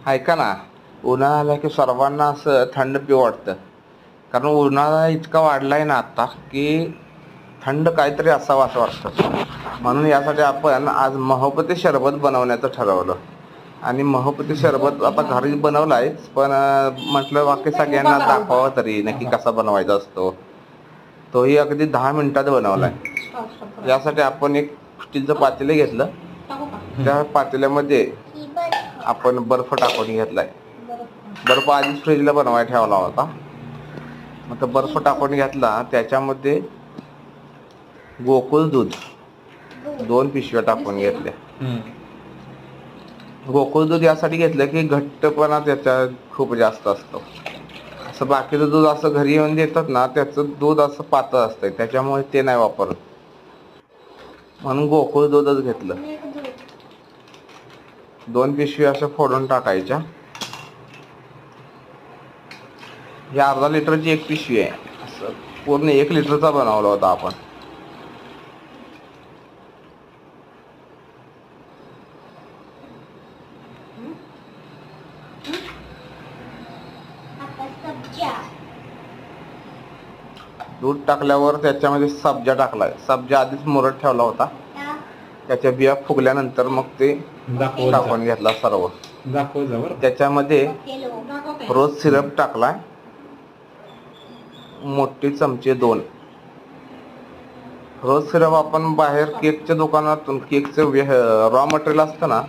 ऐका ना, उन्हाळा आला की सर्वांना असं थंड पिऊ वाटतं. कारण उन्हाळा इतका वाढलाय ना आता की थंड काहीतरी असावं असं वाटतं. म्हणून यासाठी आपण आज महोपती सरबत बनवण्याचं ठरवलं. आणि महोपती सरबत आता घरी बनवलायच, पण म्हटलं बाकी सगळ्यांना दाखवावं तरी नक्की कसा बनवायचा असतो. तोही अगदी 10 मिनिटात बनवलाय. यासाठी आपण एक स्टीलचं पातेलं घेतलं. त्या पातेल्यामध्ये आपण बर्फ टाकून घेतलाय. बर्फ आधीच फ्रीजला बनवायला ठेवला होता. मग तो बर्फ टाकून घेतला. त्याच्यामध्ये गोकुळ दूध 2 पिशव्या टाकून घेतल्या. गोकुळ दूध यासाठी घेतलं की घट्टपणा त्याचा खूप जास्त असतो. असं बाकीचं दूध असं घरी येऊन देतात ना, त्याचं दूध असं पातळ असतंय, त्याच्यामुळे ते नाही वापरत. म्हणून गोकुळ दूधच घेतलं. 2 पिशव्या अशा फोडून टाकायच्या. ही अर्धा लिटरची 1 पिशवी आहे. असं पूर्ण 1 लिटरचा बनवला होता आपण. दूध टाकल्यावर त्याच्यामध्ये सब्जा टाकलाय. सब्जा आधीच मुरत ठेवला होता. त्याच्या बिया फुगल्यानंतर मग ते टाकून घेतला सर्व. त्याच्यामध्ये रोज सिरप टाकलाय. मोठी चमचे 2. रोज सिरप आपण बाहेर केकच्या दुकानातून, केकचं रॉ मटेरियल असतं ना,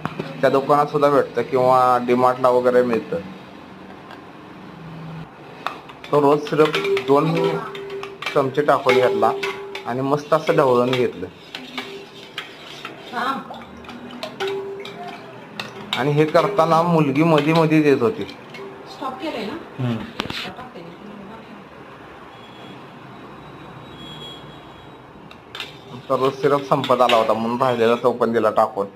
त्या दुकानात सुद्धा भेटतं किंवा डीमार्टला वगैरे मिळतं. तो रोज सिरप 2 चमचे टाकून घेतला आणि मस्त असं ढवळून घेतलं. आणि हे करताना मुलगी मध्ये मध्ये देत होती. रोज सिरप संपत आला होता म्हणून राहिलेला तो पण दिला टाकून.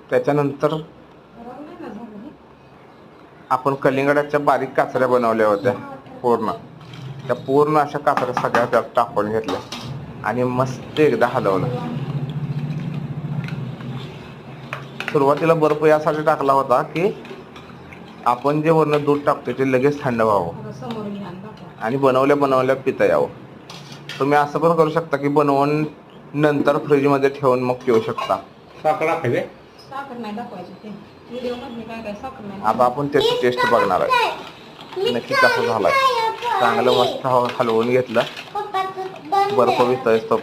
त्याच्यानंतर आपण कलिंगडाच्या बारीक काचऱ्या बनवल्या होत्या पूर्ण. त्या पूर्ण अशा काचऱ्या सगळ्या त्यात टाकून घेतल्या आणि मस्त एकदा हलवलं. सुरुवातीला बर्फ यासाठी टाकला होता की आपण जे वरनं दूध टाकतो ते लगेच थंड व्हावं आणि बनवल्या पिता यावं. तुम्ही असं पण करू शकता की बनवून नंतर फ्रीजमध्ये ठेवून मग पिऊ शकता. आता आपण त्याची टेस्ट बघणार आहे नक्की कसं झालाय. चांगलं मस्त हलवून घेतलं. बर्फ वितळतो.